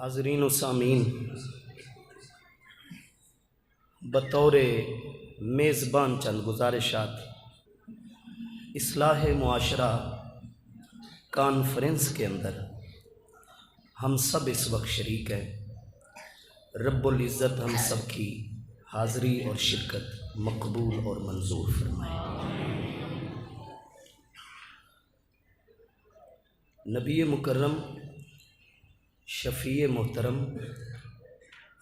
حاضرین و سامعین، بطور میزبان چند گزارشات۔ اصلاح معاشرہ کانفرنس کے اندر ہم سب اس وقت شریک ہیں۔ رب العزت ہم سب کی حاضری اور شرکت مقبول اور منظور فرمائے۔ نبی مکرم، شفیع محترم،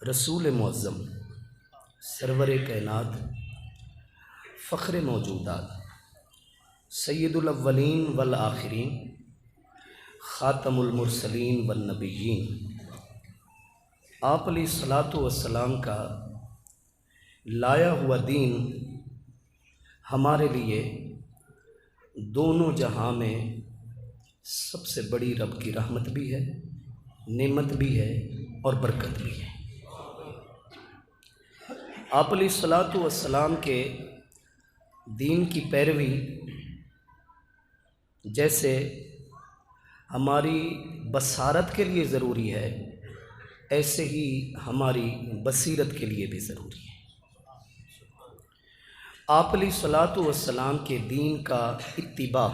رسول معظم، سرور کائنات، فخر موجودات، سید الاولین والآخرین، خاتم المرسلین والنبیین، آپ علیہ الصلاۃ والسلام کا لایا ہوا دین ہمارے لیے دونوں جہاں میں سب سے بڑی رب کی رحمت بھی ہے، نعمت بھی ہے اور برکت بھی ہے۔ آپ علیہ الصلاۃ والسلام کے دین کی پیروی جیسے ہماری بصارت کے لیے ضروری ہے، ایسے ہی ہماری بصیرت کے لیے بھی ضروری ہے۔ آپ علیہ الصلاۃ والسلام کے دین کا اتباع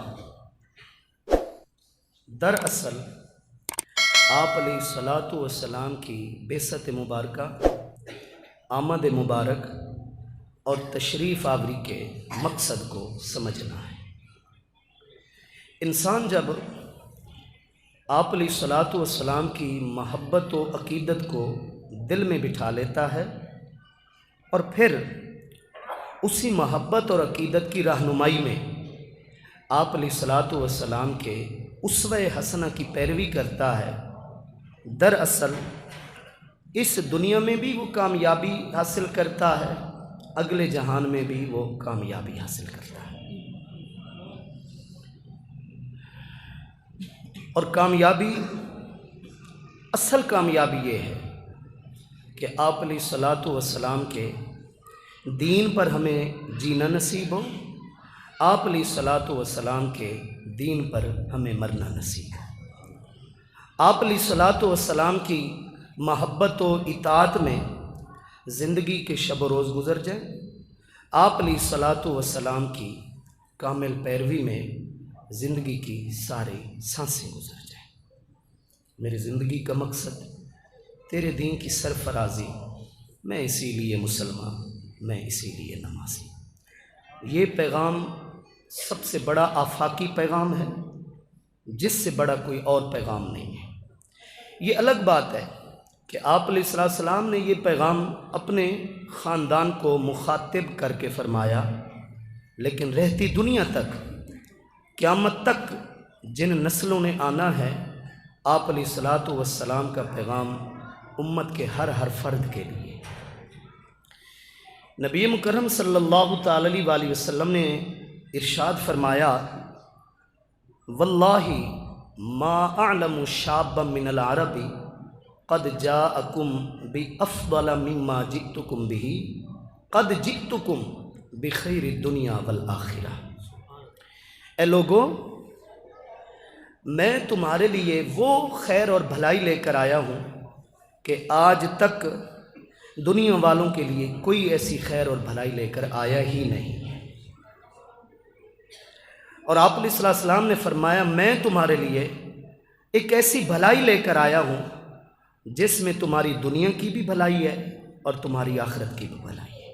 دراصل آپ علیہ الصلاۃ والسلام کی بعثت مبارکہ، آمد مبارک اور تشریف آوری کے مقصد کو سمجھنا ہے۔ انسان جب آپ علیہ الصلاۃ والسلام کی محبت و عقیدت کو دل میں بٹھا لیتا ہے اور پھر اسی محبت اور عقیدت کی رہنمائی میں آپ علیہ الصلاۃ والسلام کے اسوہ حسنہ کی پیروی کرتا ہے، دراصل اس دنیا میں بھی وہ کامیابی حاصل کرتا ہے، اگلے جہان میں بھی وہ کامیابی حاصل کرتا ہے۔ اور کامیابی، اصل کامیابی یہ ہے کہ آپ علیہ الصلاۃ والسلام کے دین پر ہمیں جینا نصیب ہو، آپ علیہ الصلاۃ والسلام کے دین پر ہمیں مرنا نصیب ہو، آپ علیہ الصلاۃ والسلام کی محبت و اطاعت میں زندگی کے شب و روز گزر جائیں، آپ علیہ الصلاۃ والسلام کی کامل پیروی میں زندگی کی ساری سانسیں گزر جائیں۔ میری زندگی کا مقصد تیرے دین کی سرفرازی، میں اسی لیے مسلمان، میں اسی لیے نمازی۔ یہ پیغام سب سے بڑا آفاقی پیغام ہے، جس سے بڑا کوئی اور پیغام نہیں ہے۔ یہ الگ بات ہے کہ آپ علیہ السلام نے یہ پیغام اپنے خاندان کو مخاطب کر کے فرمایا، لیکن رہتی دنیا تک، قیامت تک جن نسلوں نے آنا ہے، آپ علیہ الصلاۃ والسلام کا پیغام امت کے ہر فرد کے لیے۔ نبی مکرم صلی اللہ تعالی علیہ وسلم نے ارشاد فرمایا، واللہ ما اعلم شابا من العرب قد جاءکم بافضل مما جئتکم به قد جئتکم بخیر الدنیا والآخرہ۔ اے لوگو، میں تمہارے لیے وہ خیر اور بھلائی لے کر آیا ہوں کہ آج تک دنیا والوں کے لیے کوئی ایسی خیر اور بھلائی لے کر آیا ہی نہیں ہے۔ اور آپ علیہ السلام نے فرمایا، میں تمہارے لیے ایک ایسی بھلائی لے کر آیا ہوں جس میں تمہاری دنیا کی بھی بھلائی ہے اور تمہاری آخرت کی بھی بھلائی ہے۔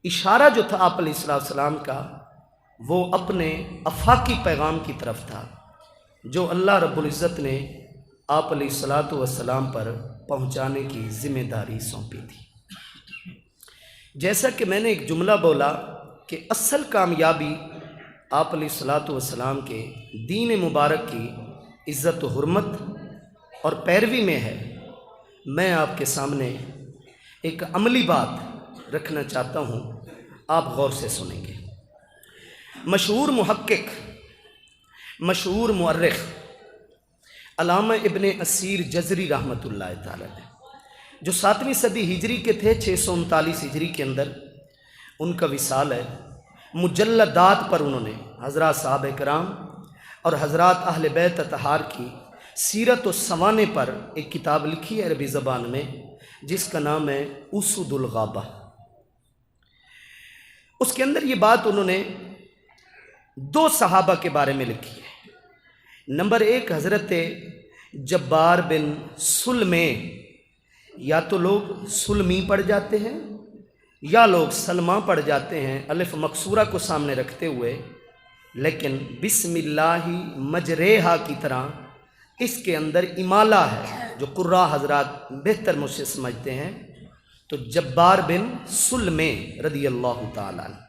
اشارہ جو تھا آپ علیہ السلام کا، وہ اپنے آفاقی پیغام کی طرف تھا جو اللہ رب العزت نے آپ علیہ الصلاۃ والسلام پر پہنچانے کی ذمہ داری سونپی تھی۔ جیسا کہ میں نے ایک جملہ بولا کہ اصل کامیابی آپ علیہ الصلاۃ والسلام کے دین مبارک کی عزت و حرمت اور پیروی میں ہے، میں آپ کے سامنے ایک عملی بات رکھنا چاہتا ہوں، آپ غور سے سنیں گے۔ مشہور محقق، مشہور مورخ علامہ ابن اسیر جزری رحمۃ اللہ تعالی جو 7ویں صدی ہجری کے تھے، 639 ہجری کے اندر ان کا وصال ہے۔ مجلدات پر انہوں نے حضرات صحابہ کرام اور حضرات اہل بیت اطہار کی सीरत व सवाने पर एक किताब लिखी है अरबी ज़बान में, जिसका नाम है उसूदुल गाबा। उसके अंदर ये बात उन्होंने 2 सहाबा के बारे में लिखी है। नंबर 1 हज़रत जब्बार बिन सुलमे, या तो लोग सुलमी पढ़ जाते हैं या लोग सलमा पढ़ जाते हैं, अलिफ मकसूरा को सामने रखते हुए, लेकिन बिस्मिल्लाहि मजरेहा की तरह इसके अंदर इमाला है, जो कुर्रा हजरात बेहतर मुझसे समझते हैं। तो जब्बार बिन सुलमे रदी अल्लाह ताला अन्हु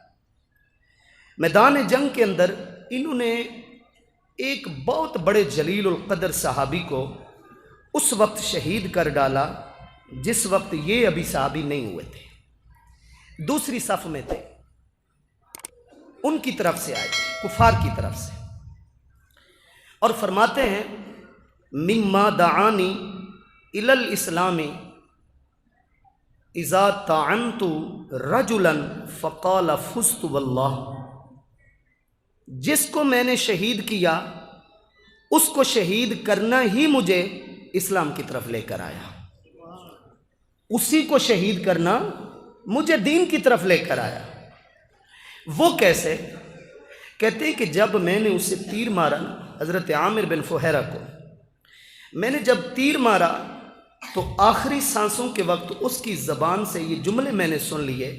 मैदान जंग के अंदर इन्होंने एक बहुत बड़े जलील उल कदर सहाबी को उस वक्त शहीद कर डाला जिस वक्त ये अभी सहाबी नहीं हुए थे, दूसरी सफ में थे, उनकी तरफ से आए, कुफार की तरफ से। और फरमाते हैं मिम्मा दाआनी इलल इस्लामी इज़ा ताअनतु रजुलन फ़क़ाल फुज़्तु वल्लाह, जिसको मैंने शहीद किया उसको शहीद करना ही मुझे इस्लाम की तरफ लेकर आया, उसी को शहीद करना मुझे दीन की तरफ लेकर आया। वो कैसे? कहते हैं कि जब मैंने उसे तीर मारा, हज़रत आमिर बिन फुहैरा को मैंने जब तीर मारा तो आखिरी सांसों के वक्त उसकी ज़बान से ये जुमले मैंने सुन लिए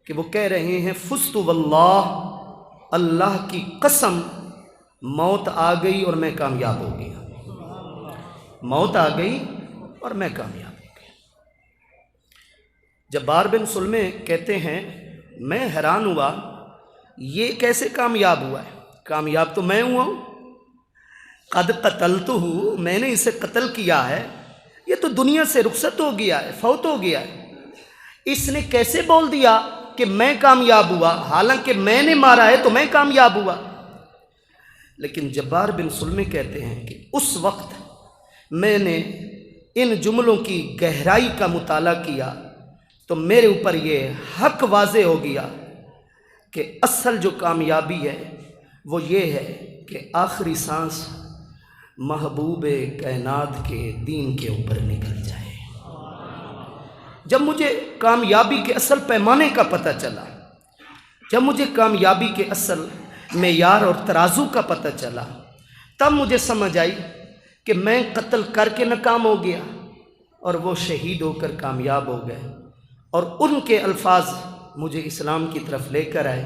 कि वो कह रहे हैं फुज़्तु वल्लाह, अल्लाह की कसम मौत आ गई और मैं कामयाब हो गया, मौत आ गई और मैं कामयाब हो गया। जब्बार बिन सुलमे कहते हैं मैं हैरान हुआ, ये कैसे कामयाब हुआ है? कामयाब तो मैं हुआ हूँ, कद कतलतुहु, मैंने इसे कत्ल किया है, ये तो दुनिया से रुखसत हो गया है, फौत हो गया है। इसने कैसे बोल दिया कि मैं कामयाब हुआ, हालांकि मैंने मारा है तो मैं कामयाब हुआ। लेकिन जब्बार बिन सुलमे कहते हैं कि उस वक्त मैंने इन जुमलों की गहराई का मुताला किया तो मेरे ऊपर ये हक वाज़े हो गया कि असल जो कामयाबी है वो ये है कि आखिरी सांस महबूबे कायनात के दीन के ऊपर निकल जाए। जब मुझे कामयाबी के असल पैमाने का पता चला, जब मुझे कामयाबी के असल मेयार और तराजू का पता चला, तब मुझे समझ आई कि मैं कत्ल करके नाकाम हो गया और वो शहीद होकर कामयाब हो गए, और उनके अल्फाज मुझे इस्लाम की तरफ लेकर आए।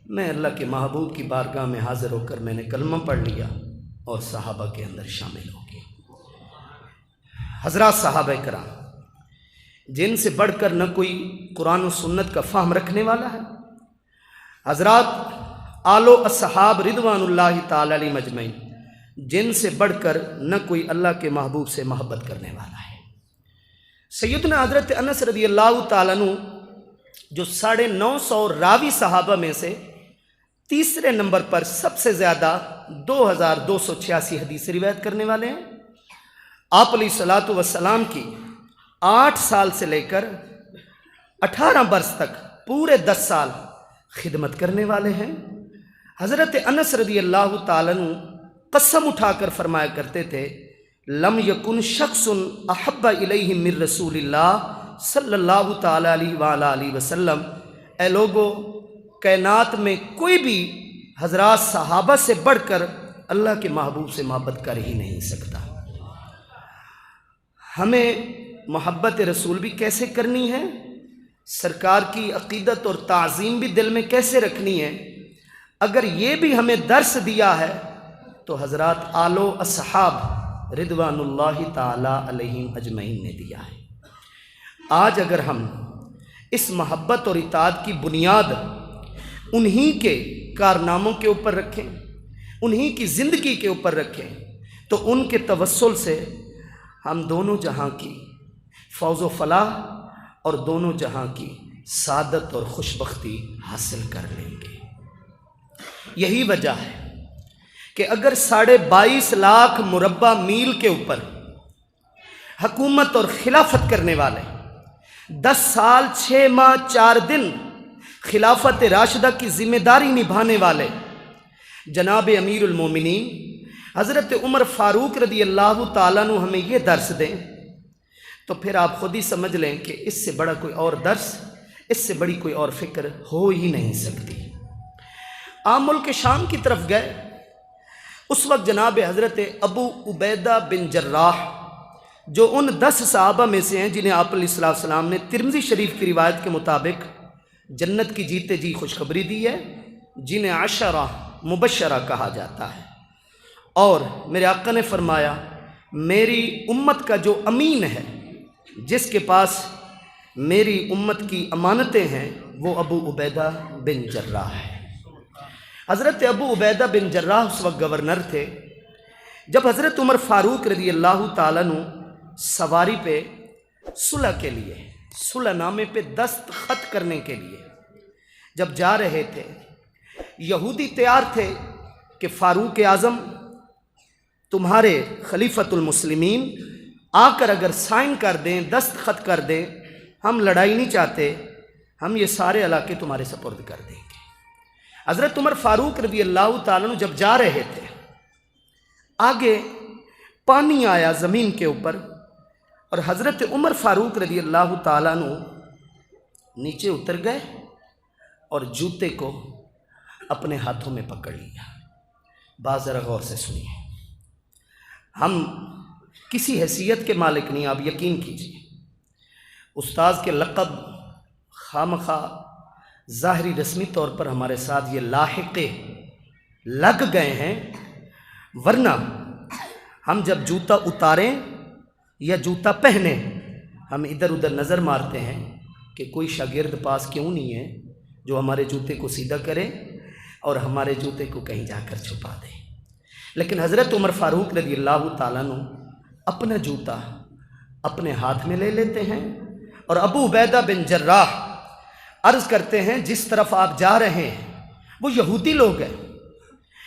मैं अल्लाह के महबूब की बारगाह में हाज़िर होकर मैंने कलमा पढ़ लिया और सहाबा के अंदर शामिल हो गए। हज़रात साहबा कराम, जिनसे बढ़कर न कोई कुरान और सुन्नत का फ़हम रखने वाला है, हज़रात आलो अस्सहाब रिदवानुल्लाहि ताला अलैहिम अजमईन, जिनसे बढ़कर न कोई अल्लाह के महबूब से मोहब्बत करने वाला है। सैयदना हज़रत अनस रदी अल्लाह ताला अन्हु जो 950 रावी सहाबा में से तीसरे नंबर पर सबसे ज़्यादा 2286 हदीस रिवायत करने वाले हैं। आप अलैहिस्सलातु वस्सलाम की 8 साल से लेकर 18 वर्ष तक पूरे 10 साल खिदमत करने वाले हैं। हज़रत अनस रदी अल्लाह ताला अन्हु कसम उठाकर फरमाया करते थे, लम यकुन शख्सुन अहब्बा इलैहि मिर रसूलिल्लाह सल्लल्लाहु ताला अलैहि वसल्लम, ए लोगो, कायनात में कोई भी हज़रात सहाबा से बढ़कर अल्लाह के महबूब से मोहब्बत कर ही नहीं सकता। हमें मोहब्बत रसूल भी कैसे करनी है, सरकार की अक़ीदत और ताज़ीम भी दिल में कैसे रखनी है, अगर ये भी हमें दर्स दिया है तो हज़रात आलो अस्हाब रिदवानुल्लाहि ताला अलैहिम अजमईन ने दिया है। आज अगर हम इस मोहब्बत और इताअत की बुनियाद उन्हीं के कारनामों के ऊपर रखें, उन्हीं की ज़िंदगी के ऊपर रखें, तो उनके तवस्सुल से हम दोनों जहां की फौज़ व फलाह और दोनों जहां की सादत और खुशबख्ती हासिल कर लेंगे। यही वजह है कि अगर 22.5 लाख मुरब्बा मील के ऊपर हुकूमत और खिलाफत करने वाले 10 साल 6 माह 4 दिन खिलाफत राशिदा की जिम्मेदारी निभाने वाले जनाब अमीरुल मोमिनीन حضرت عمر فاروق رضی اللہ تعالیٰ عنہ ہمیں یہ درس دیں تو پھر آپ خود ہی سمجھ لیں کہ اس سے بڑا کوئی اور درس، اس سے بڑی کوئی اور فکر ہو ہی نہیں سکتی۔ آپ ملک شام کی طرف گئے، اس وقت جناب حضرت ابو عبیدہ بن جراح جو ان 10 صحابہ میں سے ہیں جنہیں آپ علیہ السلام نے ترمذی شریف کی روایت کے مطابق جنت کی جیتے جی خوشخبری دی ہے، جنہیں 10 مبشرہ کہا جاتا ہے، اور میرے آقا نے فرمایا میری امت کا جو امین ہے، جس کے پاس میری امت کی امانتیں ہیں، وہ ابو عبیدہ بن جراح ہے۔ حضرت ابو عبیدہ بن جراح اس وقت گورنر تھے جب حضرت عمر فاروق رضی اللہ تعالیٰ عنہ سواری پہ صلح کے لیے، صلح نامے پہ دستخط کرنے کے لیے جب جا رہے تھے، یہودی تیار تھے کہ فاروق اعظم تمہارے خلیفۃ المسلمین آ کر اگر سائن کر دیں، دستخط کر دیں، ہم لڑائی نہیں چاہتے، ہم یہ سارے علاقے تمہارے سپرد کر دیں گے۔ حضرت عمر فاروق رضی اللہ تعالیٰ عنہ جب جا رہے تھے، آگے پانی آیا زمین کے اوپر، اور حضرت عمر فاروق رضی اللہ تعالیٰ عنہ نیچے اتر گئے اور جوتے کو اپنے ہاتھوں میں پکڑ لیا۔ بات ذرا غور سے سنیے، ہم کسی حیثیت کے مالک نہیں، آپ یقین کیجیے، استاذ کے لقب خامخواہ ظاہری رسمی طور پر ہمارے ساتھ یہ لاحقے لگ گئے ہیں، ورنہ ہم جب جوتا اتاریں یا جوتا پہنیں، ہم ادھر ادھر نظر مارتے ہیں کہ کوئی شاگرد پاس کیوں نہیں ہے جو ہمارے جوتے کو سیدھا کرے اور ہمارے جوتے کو کہیں جا کر چھپا دے۔ لیکن حضرت عمر فاروق رضی اللہ تعالیٰ عنہ اپنا جوتا اپنے ہاتھ میں لے لیتے ہیں، اور ابو عبیدہ بن جراح عرض کرتے ہیں جس طرف آپ جا رہے ہیں وہ یہودی لوگ ہیں،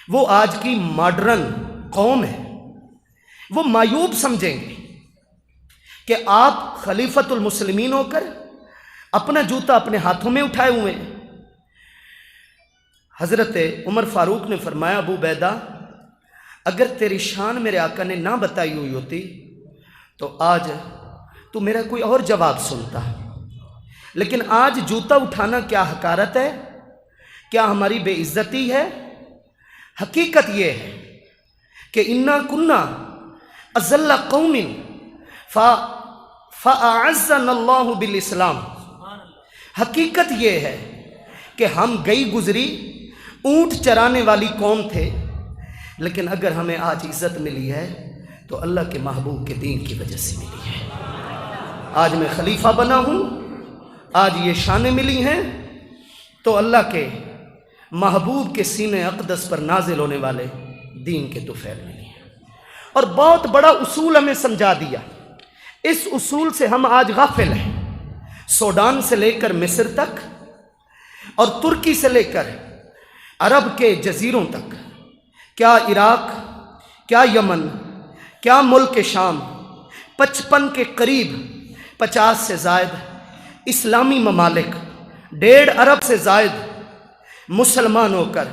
وہ آج کی ماڈرن قوم ہے، وہ معیوب سمجھیں گے کہ آپ خلیفۃ المسلمین ہو کر اپنا جوتا اپنے ہاتھوں میں اٹھائے ہوئے ہیں۔ حضرت عمر فاروق نے فرمایا ابو عبیدہ، اگر تیری شان میرے آقا نے نہ بتائی ہوئی ہوتی تو آج تو میرا کوئی اور جواب سنتا، لیکن آج جوتا اٹھانا کیا حقارت ہے، کیا ہماری بے عزتی ہے؟ حقیقت یہ ہے کہ انا کنا اذل قوم فاعزنا اللہ بالاسلام۔ حقیقت یہ ہے کہ ہم گئی گزری اونٹ چرانے والی قوم تھے، لیکن اگر ہمیں آج عزت ملی ہے تو اللہ کے محبوب کے دین کی وجہ سے ملی ہے۔ آج میں خلیفہ بنا ہوں، آج یہ شانیں ملی ہیں تو اللہ کے محبوب کے سینے اقدس پر نازل ہونے والے دین کے طفیل ملی ہیں۔ اور بہت بڑا اصول ہمیں سمجھا دیا، اس اصول سے ہم آج غافل ہیں۔ سوڈان سے لے کر مصر تک اور ترکی سے لے کر عرب کے جزیروں تک، کیا عراق، کیا یمن، کیا ملک شام، 55 کے قریب 50 سے زائد اسلامی ممالک، 1.5 ارب سے زائد مسلمان ہو کر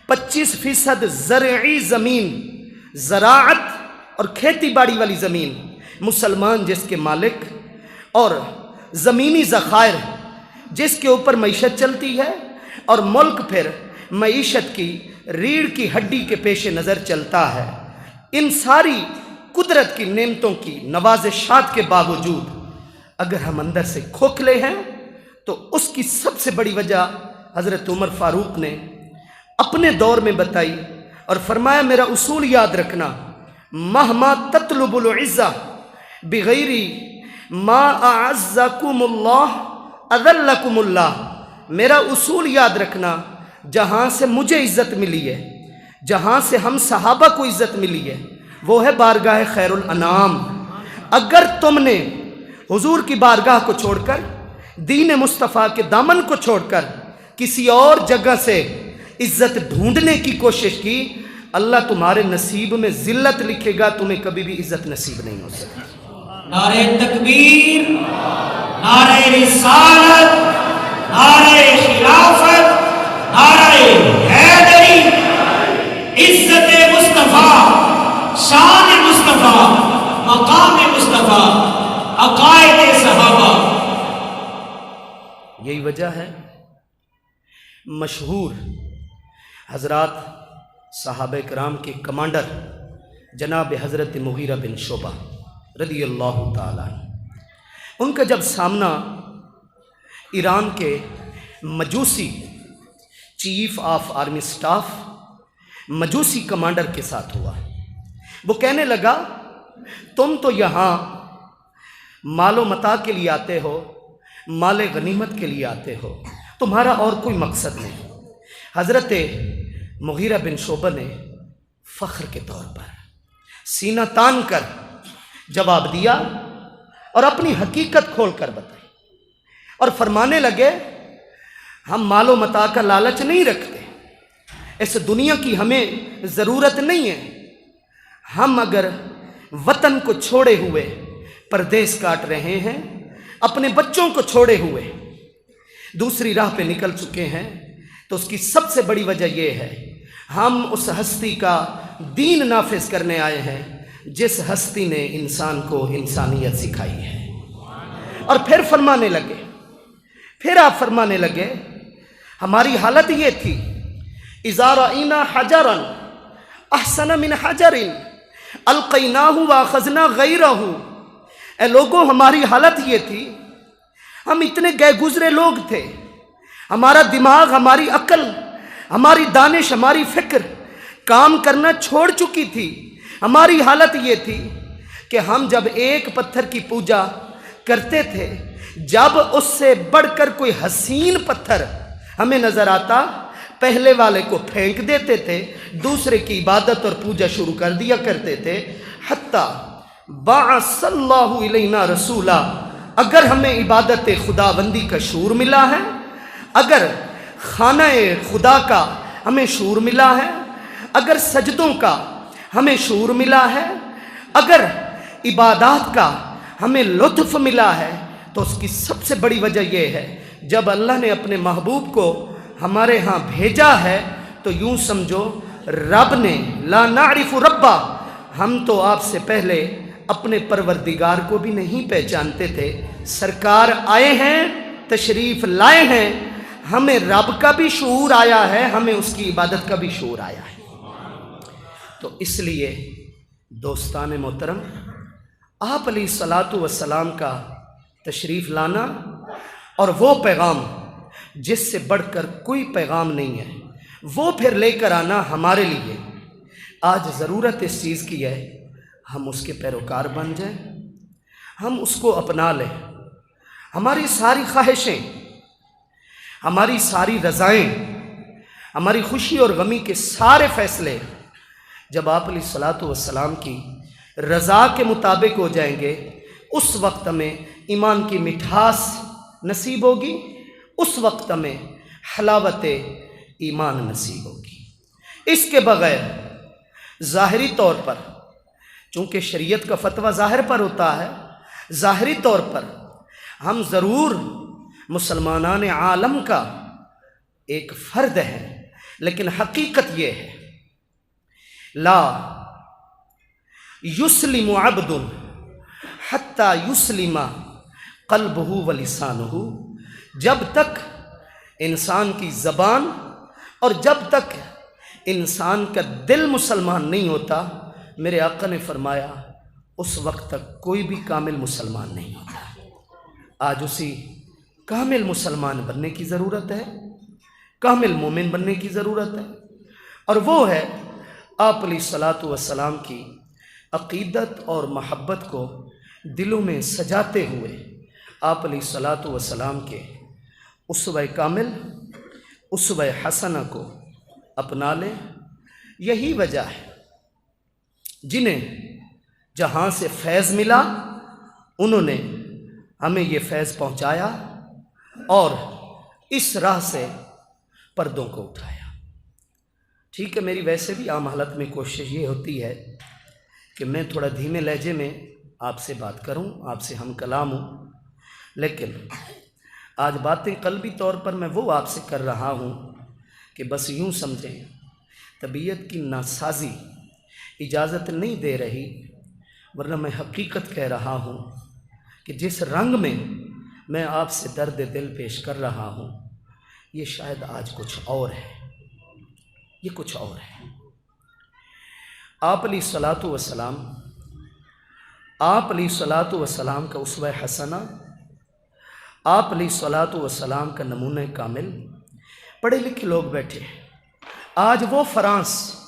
25% زرعی زمین، زراعت اور کھیتی باڑی والی زمین مسلمان جس کے مالک، اور زمینی ذخائر جس کے اوپر معیشت چلتی ہے، اور ملک پھر معیشت کی ریڑھ کی ہڈی کے پیش نظر چلتا ہے۔ ان ساری قدرت کی نعمتوں کی نوازشات کے باوجود اگر ہم اندر سے کھوکھلے ہیں تو اس کی سب سے بڑی وجہ حضرت عمر فاروق نے اپنے دور میں بتائی اور فرمایا میرا اصول یاد رکھنا، مہما تطلب العزہ بغیر ما اعزکم اللہ اذلکم اللہ۔ میرا اصول یاد رکھنا، جہاں سے مجھے عزت ملی ہے، جہاں سے ہم صحابہ کو عزت ملی ہے، وہ ہے بارگاہ خیر الانام۔ اگر تم نے حضور کی بارگاہ کو چھوڑ کر، دین مصطفیٰ کے دامن کو چھوڑ کر کسی اور جگہ سے عزت ڈھونڈنے کی کوشش کی، اللہ تمہارے نصیب میں ذلت لکھے گا، تمہیں کبھی بھی عزت نصیب نہیں ہو سکتی۔ نعرہ تکبیر، نعرہ رسالت، نعرہ خلافت، نعرہ حیدری، عزت مصطفیٰ शान मुस्तफ़ा, मकाम मुस्तफ़ा, अकायद सहाबा। यही वजह है मशहूर हज़रात सहाबा किराम के कमांडर जनाब हज़रत मुगीरा बिन शुबा रदी अल्लाह ताला अन्हु, उनका जब सामना ईरान के मजूसी चीफ ऑफ आर्मी स्टाफ मजूसी कमांडर के साथ हुआ, वो कहने लगा तुम तो यहाँ मालो मता के लिए आते हो, माले गनीमत के लिए आते हो, तुम्हारा और कोई मकसद नहीं। हज़रत मुगीरा बिन शुबा ने फ़ख्र के तौर पर सीना तान कर जवाब दिया और अपनी हकीकत खोल कर बताई और फरमाने लगे हम मालो मता का लालच नहीं रखते, इस दुनिया की हमें ज़रूरत नहीं है। हम अगर वतन को छोड़े हुए परदेश काट रहे हैं, अपने बच्चों को छोड़े हुए दूसरी राह पे निकल चुके हैं, तो उसकी सबसे बड़ी वजह यह है हम उस हस्ती का दीन नाफिज करने आए हैं जिस हस्ती ने इंसान को इंसानियत सिखाई है। और फिर फरमाने लगे, फिर आप फरमाने लगे हमारी हालत ये थी इज़ाराइना हजरन अहसन मिन हजरिन अलक़ैनाहु व अख़ज़ना गैरहु। ए लोगों, हमारी हालत ये थी, हम इतने गए गुजरे लोग थे, हमारा दिमाग, हमारी अक्ल, हमारी दानिश, हमारी फिक्र काम करना छोड़ चुकी थी। हमारी हालत ये थी कि हम जब एक पत्थर की पूजा करते थे, जब उससे बढ़कर कोई हसीन पत्थर हमें नज़र आता, पहले वाले को फेंक देते थे, दूसरे की इबादत और पूजा शुरू कर दिया करते थे। हत्ता बाअसल्लाहु इलैना रसूला, अगर हमें इबादत खुदाबंदी का शूर मिला है, अगर खाना खुदा का हमें शूर मिला है, अगर सजदों का हमें शूर मिला है, अगर इबादत का हमें लुत्फ़ मिला है, तो उसकी सबसे बड़ी वजह यह है जब अल्लाह ने अपने महबूब को हमारे यहाँ भेजा है, तो यूँ समझो रब ने ला नारिफु रब्बा, हम तो आपसे पहले अपने परवरदिगार को भी नहीं पहचानते थे। सरकार आए हैं, तशरीफ़ लाए हैं, हमें रब का भी शऊर आया है, हमें उसकी इबादत का भी शऊर आया है। तो इसलिए दोस्तान मोहतरम, आप अलैहिस्सलातु वस्सलाम का तशरीफ़ लाना और वो पैगाम जिससे बढ़कर कोई पैगाम नहीं है, वो फिर लेकर आना हमारे लिए आज ज़रूरत इस चीज़ की है हम उसके पैरोकार बन जाएं, हम उसको अपना लें। हमारी सारी ख्वाहिशें, हमारी सारी रज़ाएं, हमारी खुशी और गमी के सारे फ़ैसले जब आप अलैहिस्सलातु वस्सलाम की रज़ा के मुताबिक हो जाएंगे, उस वक्त हमें ईमान की मिठास नसीब होगी, उस वक्त हमें हलावत ईमान नसीब होगी। इसके बग़ैर ज़ाहिरी तौर पर, चूँकि शरीयत का फ़तवा ज़ाहिर पर होता है, ज़ाहिरी तौर पर हम ज़रूर मुसलमानान आलम का एक फ़र्द है, लेकिन हकीकत ये है ला युस्लिमु अब्दुन हत्ता युस्लिमा क़ल्बुहु व लिसानुहु। जब तक इंसान की ज़बान और जब तक इंसान का दिल मुसलमान नहीं होता, मेरे आका ने फरमाया उस वक्त तक कोई भी कामिल मुसलमान नहीं होता। आज उसी कामिल मुसलमान बनने की ज़रूरत है, कामिल मोमिन बनने की ज़रूरत है, और वो है आप अलैहिस्सलातु वस्सलाम की अक़ीदत और महब्बत को दिलों में सजाते हुए आप अलैहिस्सलातु वस्सलाम के उसवा कामिल, उसवा हसना को अपना लें। यही वजह है जिन्हें जहाँ से फैज़ मिला उन्होंने हमें ये फैज़ पहुँचाया और इस राह से पर्दों को उठाया। ठीक है, मेरी वैसे भी आम हालत में कोशिश ये होती है कि मैं थोड़ा धीमे लहजे में आपसे बात करूं, आपसे हम कलाम हूं, लेकिन आज बातें क़ल्बी तौर पर मैं वो आपसे कर रहा हूं कि बस यूं समझें तबीयत की नासाजी इजाज़त नहीं दे रही, वरना मैं हकीकत कह रहा हूँ कि जिस रंग में मैं आपसे दर्द दिल पेश कर रहा हूँ, ये शायद आज कुछ और है, ये कुछ और है। आप अलैहिस्सलातु वस्सलाम का उसवा हसना, आप अलैहिस्सलातु वस्सलाम का नमूने कामिल, पढ़े लिखे लोग बैठे हैं। आज वो फ्रांस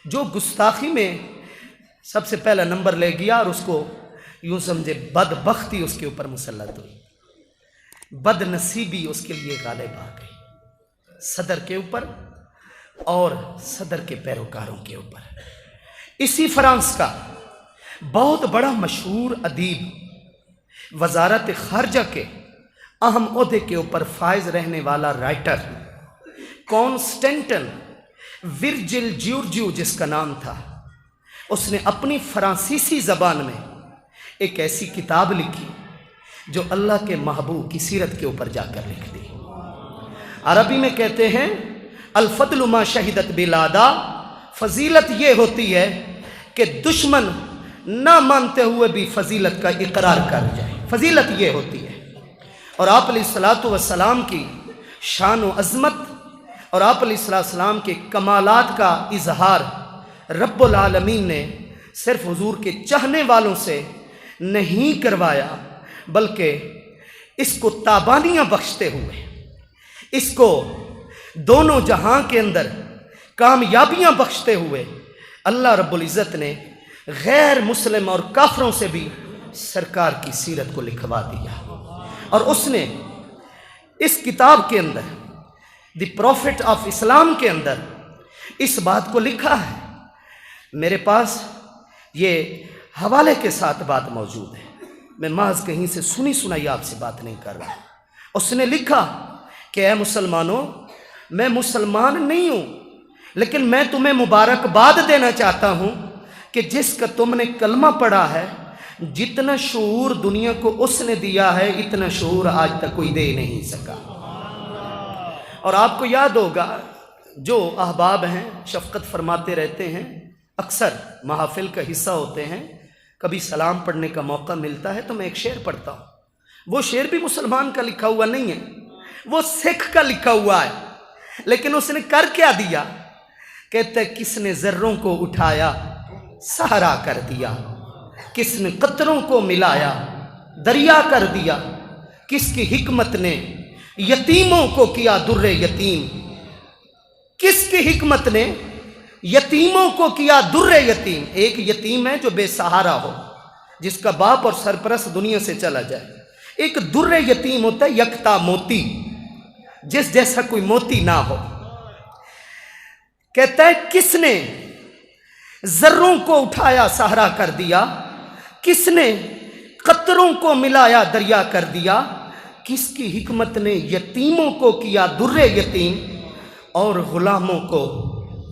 जो गुस्ताखी में सबसे पहला नंबर ले गया और उसको यूँ समझे बदबख्ती उसके ऊपर मुसल्लत हुई, बदनसीबी उसके लिए गालिब आ गई सदर के ऊपर और सदर के पैरोकारों के ऊपर। इसी फ्रांस का बहुत बड़ा मशहूर अदीब, वजारत खारजा के अहम ओहदे के ऊपर फायज रहने वाला राइटर कॉन्स्टेंटन विर्जिल ज्यूर्जियो जिसका नाम था, उसने अपनी फ्रांसीसी ज़बान में एक ऐसी किताब लिखी जो अल्लाह के महबूब की सीरत के ऊपर जाकर लिख दी। अरबी में कहते हैं अल-फद्लु मा शहिदत बिलादा, फजीलत ये होती है कि दुश्मन ना मानते हुए भी फजीलत का इकरार कर जाए, फजीलत ये होती है। और आप अलैहिस्सलातु वस्सलाम की शान व अज़मत और आप अलैहिस्सलाम के कमालात का इजहार रब्बुल आलमीन ने सिर्फ हुजूर के चाहने वालों से नहीं करवाया, बल्कि इसको ताबानियाँ बख्शते हुए, इसको दोनों जहां के अंदर कामयाबियां बख्शते हुए अल्लाह रब्बुल इज़्ज़त ने गैर मुस्लिम और काफरों से भी सरकार की सीरत को लिखवा दिया। और उसने इस किताब के अंदर द प्रॉफिट ऑफ इस्लाम के अंदर इस बात को लिखा है। मेरे पास ये हवाले के साथ बात मौजूद है, मैं महज कहीं से सुनी सुनाई आपसे बात नहीं कर रहा। उसने लिखा कि ऐ मुसलमानों, मैं मुसलमान नहीं हूँ, लेकिन मैं तुम्हें मुबारकबाद देना चाहता हूँ कि जिसका तुमने कलमा पढ़ा है, जितना शऊर दुनिया को उसने दिया है, इतना शऊर आज तक कोई दे नहीं सका। और आपको याद होगा, जो अहबाब हैं शफ़क़त फरमाते रहते हैं, अक्सर महफिल का हिस्सा होते हैं, कभी सलाम पढ़ने का मौका मिलता है तो मैं एक शेर पढ़ता हूँ। वो शेर भी मुसलमान का लिखा हुआ नहीं है, वो सिख का लिखा हुआ है, लेकिन उसने कर क्या दिया? कहते किसने ज़र्रों को उठाया सहारा कर दिया, किसने कतरों को मिलाया दरिया कर दिया, किसकी हिकमत ने यतीमों को किया दुर्रे यतीम, किसकी हिकमत ने यतीमों को किया दुर्रे यतीम। एक यतीम है जो बेसहारा हो, जिसका बाप और सरपरस्त दुनिया से चला जाए। एक दुर्रे यतीम होता है यकता मोती, जिस जैसा कोई मोती ना हो। कहता है किसने जर्रों को उठाया सहारा कर दिया, किसने कतरों को मिलाया दरिया कर दिया, किसकी हिकमत ने यतीमों को किया दुर्रे यतीम और गुलामों को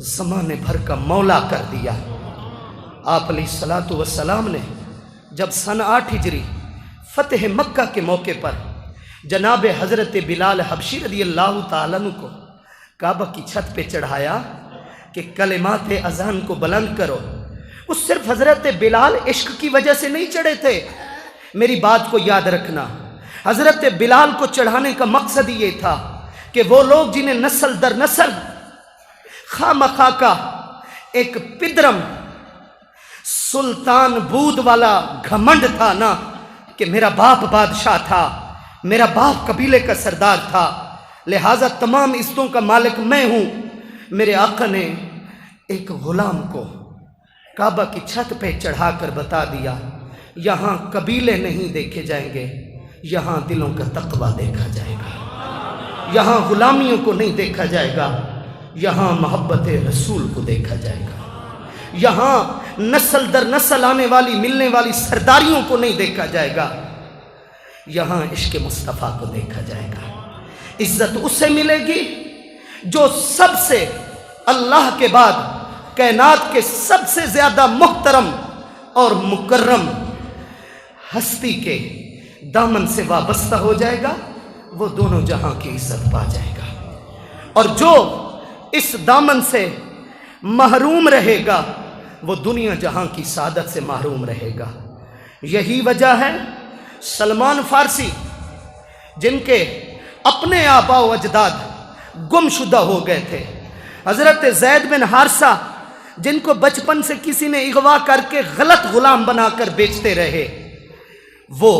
ज़माने भर का मौला कर दिया। आप अलैहिस्सलातु वस्सलाम ने जब सन 8 हिजरी फ़तेह मक्का के मौके पर जनाब हज़रत बिलाल हबशी रज़ियल्लाहु ताला अन्हु को काबा की छत पे चढ़ाया कि कलिमात अज़ान को बुलंद करो। वो सिर्फ हज़रत बिलाल इश्क की वजह से नहीं चढ़े थे, मेरी बात को याद रखना। हज़रत बिलाल को चढ़ाने का मकसद ये था कि वो लोग जिन्हें नस्ल दर नस्ल खामखा का एक पिदरम सुल्तान बूद वाला घमंड था ना, कि मेरा बाप बादशाह था, मेरा बाप कबीले का सरदार था, लिहाजा तमाम इज्जतों का मालिक मैं हूँ। मेरे आका ने एक गुलाम को काबा की छत पे चढ़ाकर बता दिया, यहाँ कबीले नहीं देखे जाएंगे, यहाँ दिलों का तकवा देखा जाएगा, यहाँ गुलामियों को नहीं देखा जाएगा, यहाँ मोहब्बत रसूल को देखा जाएगा, यहाँ नस्ल दर नस्ल आने वाली मिलने वाली सरदारियों को नहीं देखा जाएगा, यहाँ इश्क मुस्तफ़ा को देखा जाएगा। इज्जत उससे मिलेगी जो सबसे अल्लाह के बाद कायनात के सबसे ज़्यादा मुहतरम और मुकर्रम हस्ती के दामन से वाबस्ता हो जाएगा, वो दोनों जहां की इज्जत पा जाएगा। और जो इस दामन से महरूम रहेगा وہ دنیا جہاں کی سعادت سے محروم رہے گا۔ یہی وجہ ہے سلمان فارسی، جن کے اپنے آباء و اجداد گم شدہ ہو گئے تھے، حضرت زید بن حارثہ جن کو بچپن سے کسی نے اغوا کر کے غلط غلام بنا کر بیچتے رہے، وہ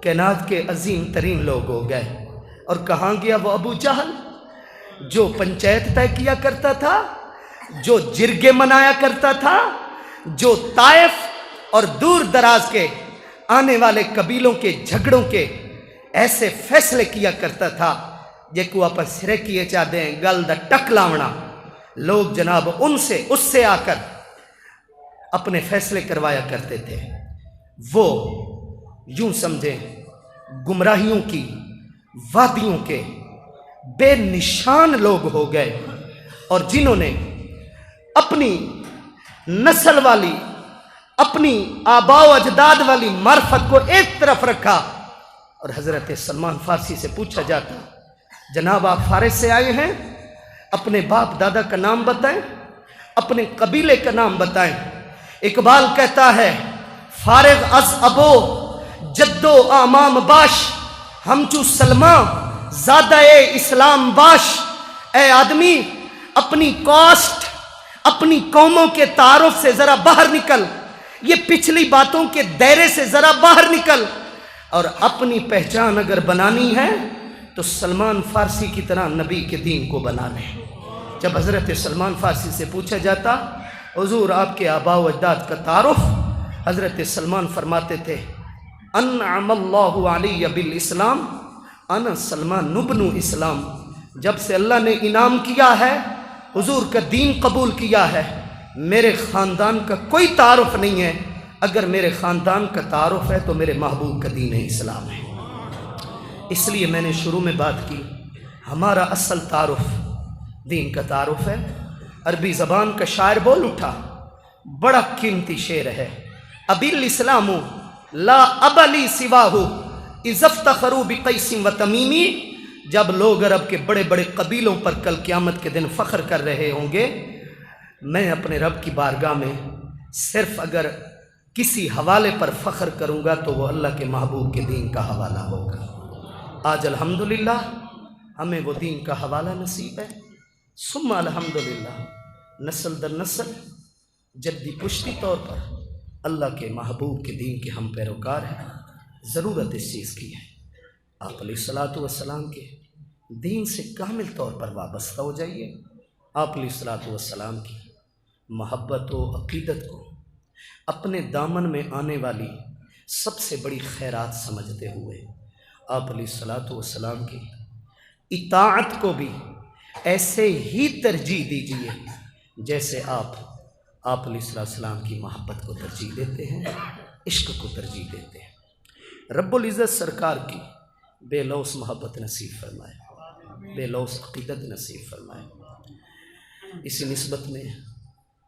کائنات کے عظیم ترین لوگ ہو گئے۔ اور کہاں گیا وہ ابو جہل جو پنچایت طے کیا کرتا تھا، جو جرگے منایا کرتا تھا، جو طائف اور دور دراز کے آنے والے قبیلوں کے جھگڑوں کے ایسے فیصلے کیا کرتا تھا جے کو آپ سرے کیے چاہ دیں گل دا ٹک لاونا، لوگ جناب اس سے آ کر اپنے فیصلے کروایا کرتے تھے۔ وہ یوں سمجھیں گمراہیوں کی وادیوں کے بے نشان لوگ ہو گئے، اور جنہوں نے اپنی نسل والی، اپنی آباء و اجداد والی معرفت کو ایک طرف رکھا۔ اور حضرت سلمان فارسی سے پوچھا جاتا، جناب آپ فارس سے آئے ہیں، اپنے باپ دادا کا نام بتائیں، اپنے قبیلے کا نام بتائیں۔ اقبال کہتا ہے فارغ از ابو جدو آمام باش، ہمچو سلمان زادہ اسلام باش۔ اے آدمی اپنی کاسٹ، اپنی قوموں کے تعارف سے ذرا باہر نکل، یہ پچھلی باتوں کے دائرے سے ذرا باہر نکل، اور اپنی پہچان اگر بنانی ہے تو سلمان فارسی کی طرح نبی کے دین کو بنا لیں۔ جب حضرت سلمان فارسی سے پوچھا جاتا حضور آپ کے آباء و اجداد کا تعارف، حضرت سلمان فرماتے تھے انعم اللہ علی بالاسلام انا سلمان ابن اسلام۔ جب سے اللہ نے انعام کیا ہے، حضور کا دین قبول کیا ہے، میرے خاندان کا کوئی تعارف نہیں ہے، اگر میرے خاندان کا تعارف ہے تو میرے محبوب کا دین اسلام ہے۔ اس لیے میں نے شروع میں بات کی، ہمارا اصل تعارف دین کا تعارف ہے۔ عربی زبان کا شاعر بول اٹھا، بڑا قیمتی شعر ہے، ابی الاسلام لا اب لی سواہ اذ افتخروا بقیس و تمیمی۔ جب لوگ عرب کے بڑے بڑے قبیلوں پر کل قیامت کے دن فخر کر رہے ہوں گے، میں اپنے رب کی بارگاہ میں صرف اگر کسی حوالے پر فخر کروں گا تو وہ اللہ کے محبوب کے دین کا حوالہ ہوگا۔ آج الحمدللہ ہمیں وہ دین کا حوالہ نصیب ہے، ثم الحمدللہ نسل در نسل جدی پشتی طور پر اللہ کے محبوب کے دین کے ہم پیروکار ہیں۔ ضرورت اس چیز کی ہے آپ علیہ الصلوۃ والسلام کے دین سے کامل طور پر وابستہ ہو جائیے، آپ علیہ الصلوۃ والسلام کی محبت و عقیدت کو اپنے دامن میں آنے والی سب سے بڑی خیرات سمجھتے ہوئے آپ علیہ الصلوۃ والسلام کی اطاعت کو بھی ایسے ہی ترجیح دیجیے جیسے آپ علیہ السلام کی محبت کو ترجیح دیتے ہیں، عشق کو ترجیح دیتے ہیں۔ رب العزت سرکار کی بے لوث محبت نصیب فرمائے، بے لوث عقیدت نصیب فرمائے، اسی نسبت میں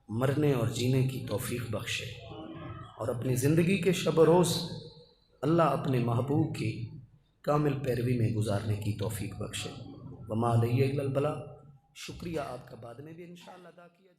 مرنے اور جینے کی توفیق بخشے، اور اپنی زندگی کے شب و روز اللہ اپنے محبوب کی کامل پیروی میں گزارنے کی توفیق بخشے۔ وما علیہ الا البلاغ۔ شکریہ آپ کا بعد میں بھی انشاءاللہ ادا کیا